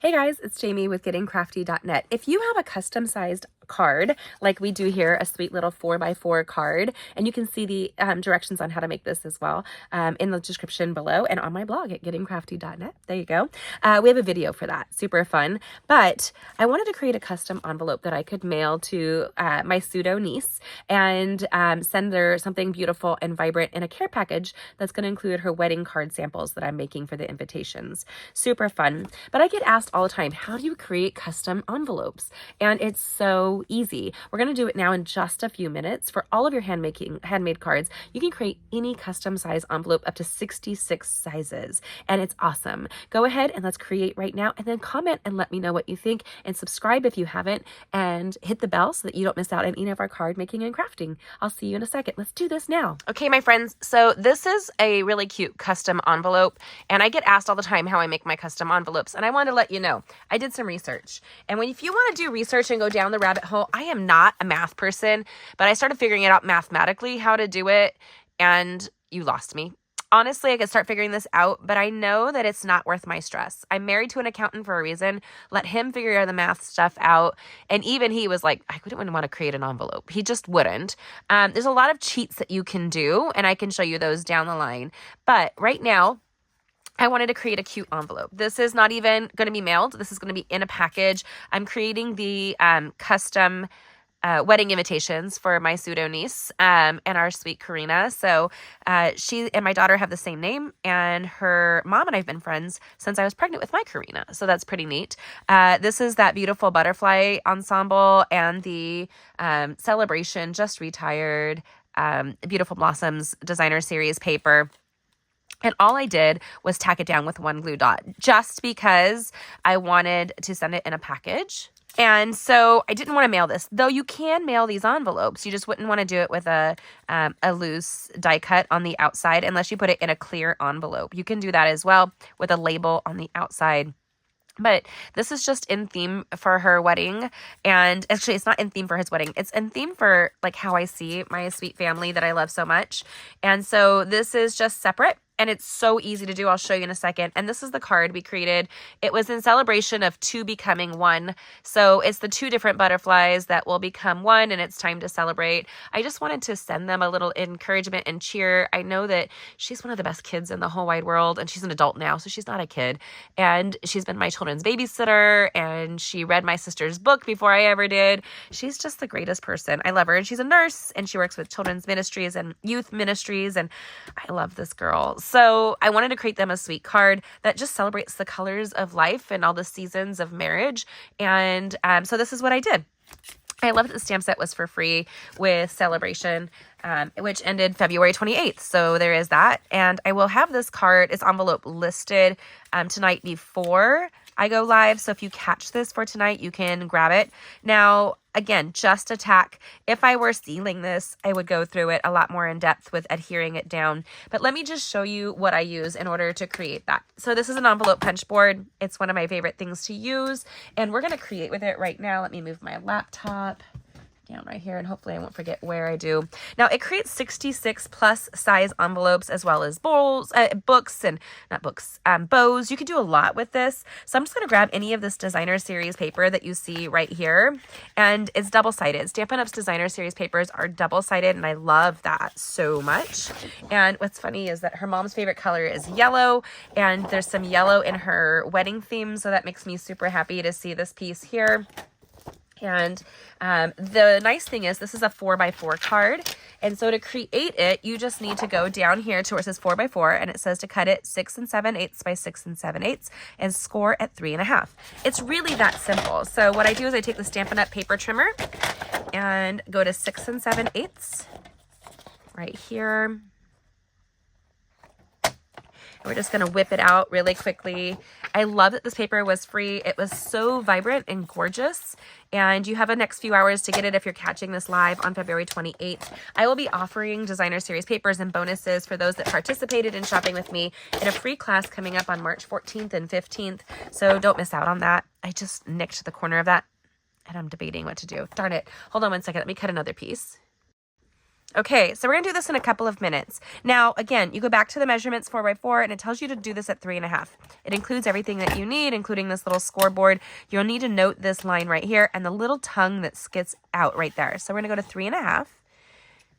Hey guys, it's Jamie with gettingcrafty.net. If you have a custom sized card like we do here, a sweet little 4x4 card, and you can see the directions on how to make this as well in the description below and on my blog at gettingcrafty.net. There you go. We have a video for that. Super fun. But I wanted to create a custom envelope that I could mail to my pseudo niece and send her something beautiful and vibrant in a care package that's going to include her wedding card samples that I'm making for the invitations. Super fun. But I get asked all the time, how do you create custom envelopes? And it's so easy. We're going to do it now in just a few minutes. For all of your handmade cards, you can create any custom size envelope up to 66 sizes. And it's awesome. Go ahead and let's create right now, and then comment and let me know what you think, and subscribe if you haven't, and hit the bell so that you don't miss out on any of our card making and crafting. I'll see you in a second. Let's do this now. Okay, my friends. So this is a really cute custom envelope, and I get asked all the time how I make my custom envelopes. And I want to let you know, I did some research. And if you want to do research and go down the rabbit hole, I am not a math person, but I started figuring it out mathematically how to do it, and you lost me. Honestly, I could start figuring this out, but I know that it's not worth my stress. I'm married to an accountant for a reason. Let him figure the math stuff out. And even he was like, I wouldn't want to create an envelope. He just wouldn't. There's a lot of cheats that you can do, and I can show you those down the line. But right now, I wanted to create a cute envelope. This is not even going to be mailed. This is going to be in a package. I'm creating the custom wedding invitations for my pseudo niece and our sweet Karina. So she and my daughter have the same name, and her mom and I have been friends since I was pregnant with my Karina. So that's pretty neat. This is that beautiful butterfly ensemble and the Celebration Just Retired Beautiful Blossoms Designer Series paper. And all I did was tack it down with one glue dot just because I wanted to send it in a package. And so I didn't want to mail this, though you can mail these envelopes. You just wouldn't want to do it with a loose die cut on the outside unless you put it in a clear envelope. You can do that as well with a label on the outside. But this is just in theme for her wedding. And actually, it's not in theme for his wedding. It's in theme for like how I see my sweet family that I love so much. And so this is just separate. And it's so easy to do. I'll show you in a second. And this is the card we created. It was in celebration of two becoming one. So it's the two different butterflies that will become one, and it's time to celebrate. I just wanted to send them a little encouragement and cheer. I know that she's one of the best kids in the whole wide world, and she's an adult now, so she's not a kid. And she's been my children's babysitter, and she read my sister's book before I ever did. She's just the greatest person. I love her. And she's a nurse, and she works with children's ministries and youth ministries, and I love this girl. So I wanted to create them a sweet card that just celebrates the colors of life and all the seasons of marriage. And so this is what I did. I love that the stamp set was for free with Celebration, which ended February 28th. So there is that. And I will have this card, its envelope listed tonight before I go live. So if you catch this for tonight, you can grab it. Now, again, just a tack. If I were sealing this, I would go through it a lot more in depth with adhering it down. But let me just show you what I use in order to create that. So this is an envelope punch board. It's one of my favorite things to use, and we're going to create with it right now. Let me move my laptop down right here, and hopefully I won't forget where I do. Now, it creates 66 plus size envelopes, as well as bowls, books, and not books, bows. You could do a lot with this. So I'm just going to grab any of this designer series paper that you see right here, and it's double-sided. Stampin' Up's designer series papers are double-sided, and I love that so much. And what's funny is that her mom's favorite color is yellow, and there's some yellow in her wedding theme, so that makes me super happy to see this piece here. And the nice thing is this is a 4x4 card. And so to create it, you just need to go down here to where it says 4x4, and it says to cut it 6 7/8 by 6 7/8 and score at 3.5. It's really that simple. So what I do is I take the Stampin' Up paper trimmer and go to 6 7/8 right here. We're just going to whip it out really quickly. I love that this paper was free. It was so vibrant and gorgeous. And you have the next few hours to get it if you're catching this live on February 28th. I will be offering designer series papers and bonuses for those that participated in shopping with me in a free class coming up on March 14th and 15th. So don't miss out on that. I just nicked the corner of that, and I'm debating what to do. Darn it. Hold on one second. Let me cut another piece. Okay, so we're gonna do this in a couple of minutes. Now, again, you go back to the measurements 4x4 and it tells you to do this at 3.5. It includes everything that you need, including this little scoreboard. You'll need to note this line right here and the little tongue that skits out right there. So we're gonna go to 3.5.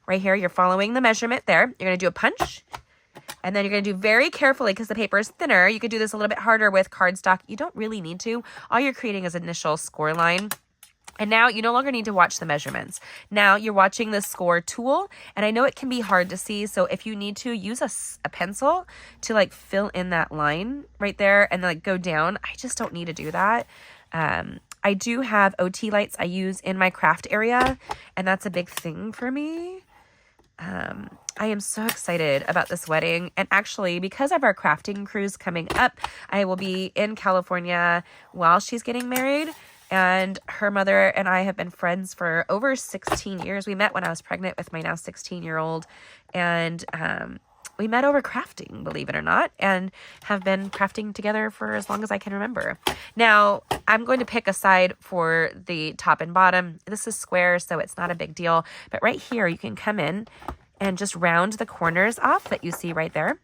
Right here, you're following the measurement there. You're gonna do a punch. And then you're going to do very carefully because the paper is thinner. You could do this a little bit harder with cardstock. You don't really need to. All you're creating is initial score line. And now you no longer need to watch the measurements. Now you're watching the score tool. And I know it can be hard to see. So if you need to, use a pencil to like fill in that line right there and like go down. I just don't need to do that. I do have OT lights I use in my craft area. And that's a big thing for me. I am so excited about this wedding. And actually, because of our crafting cruise coming up, I will be in California while she's getting married. And her mother and I have been friends for over 16 years. We met when I was pregnant with my now 16-year-old. And we met over crafting, believe it or not, and have been crafting together for as long as I can remember. Now, I'm going to pick a side for the top and bottom. This is square, so it's not a big deal. But right here, you can come in and just round the corners off that you see right there.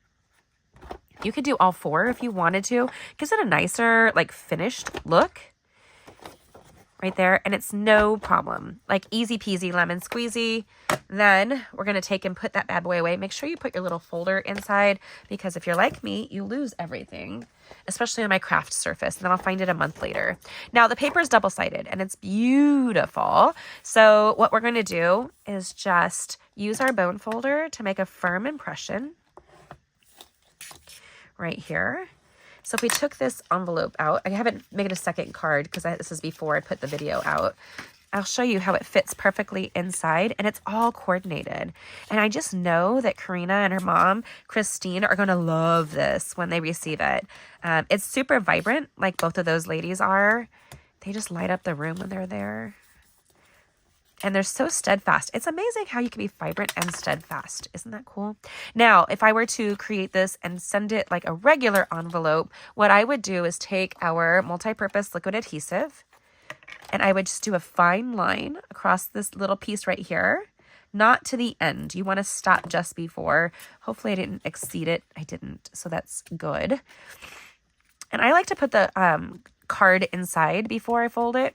You could do all 4 if you wanted to. Gives it a nicer, like, finished look. Right there, and it's no problem. Like easy peasy lemon squeezy. Then we're gonna take and put that bad boy away. Make sure you put your little folder inside because if you're like me, you lose everything, especially on my craft surface, and then I'll find it a month later. Now the paper is double-sided and it's beautiful. So what we're gonna do is just use our bone folder to make a firm impression right here. So if we took this envelope out, I haven't made a second card because this is before I put the video out. I'll show you how it fits perfectly inside and it's all coordinated. And I just know that Karina and her mom, Christine, are going to love this when they receive it. It's super vibrant like both of those ladies are. They just light up the room when they're there. And they're so steadfast. It's amazing how you can be vibrant and steadfast. Isn't that cool? Now, if I were to create this and send it like a regular envelope, what I would do is take our multi-purpose liquid adhesive and I would just do a fine line across this little piece right here, not to the end. You want to stop just before. Hopefully I didn't exceed it. I didn't, so that's good. And I like to put the card inside before I fold it.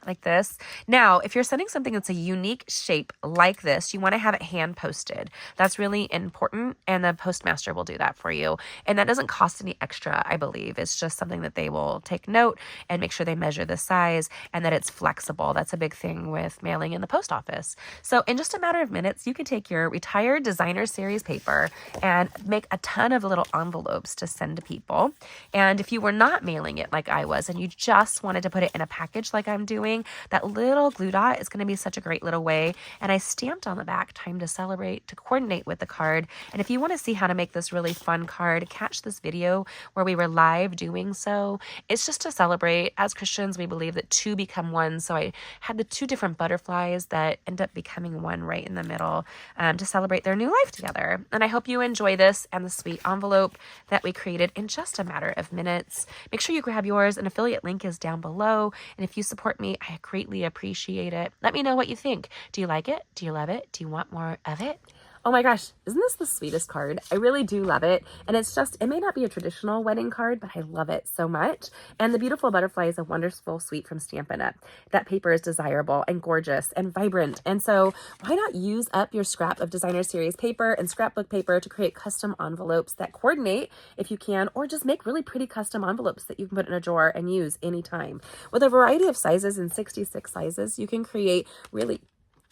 Like this. Now, if you're sending something that's a unique shape like this, you want to have it hand posted. That's really important, and the postmaster will do that for you. And that doesn't cost any extra, I believe. It's just something that they will take note and make sure they measure the size and that it's flexible. That's a big thing with mailing in the post office. So in just a matter of minutes, you can take your retired designer series paper and make a ton of little envelopes to send to people. And if you were not mailing it like I was and you just wanted to put it in a package like I'm doing, that little glue dot is going to be such a great little way. And I stamped on the back "Time to Celebrate" to coordinate with the card. And if you want to see how to make this really fun card, catch this video where we were live doing so. It's just to celebrate. As Christians, we believe that 2 become 1. So I had the 2 different butterflies that end up becoming 1 right in the middle to celebrate their new life together. And I hope you enjoy this and the sweet envelope that we created in just a matter of minutes. Make sure you grab yours. An affiliate link is down below. And if you support me, I greatly appreciate it. Let me know what you think. Do you like it? Do you love it? Do you want more of it? Oh my gosh, isn't this the sweetest card? I really do love it. And it's just, it may not be a traditional wedding card, but I love it so much. And the beautiful butterfly is a wonderful suite from Stampin' Up. That paper is desirable and gorgeous and vibrant. And so why not use up your scrap of designer series paper and scrapbook paper to create custom envelopes that coordinate if you can, or just make really pretty custom envelopes that you can put in a drawer and use anytime. With a variety of sizes and 66 sizes, you can create really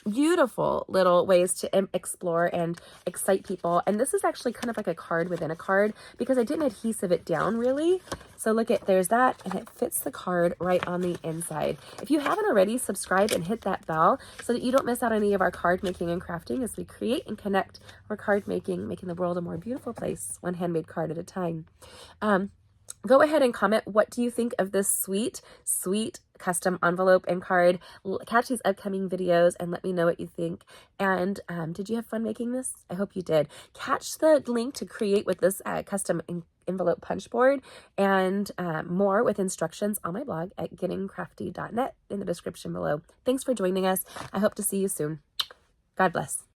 beautiful little ways to explore and excite people. And this is actually kind of like a card within a card because I didn't adhesive it down really. So look at, there's that, and it fits the card right on the inside. If you haven't already, subscribe and hit that bell so that you don't miss out on any of our card making and crafting as we create and connect our card making, making the world a more beautiful place, one handmade card at a time. Go ahead and comment, what do you think of this sweet custom envelope and card? Catch these upcoming videos and let me know what you think. And did you have fun making this? I hope you did. Catch the link to create with this custom envelope punch board and more with instructions on my blog at gettingcrafty.net in the description below. Thanks for joining us. I hope to see you soon. God bless.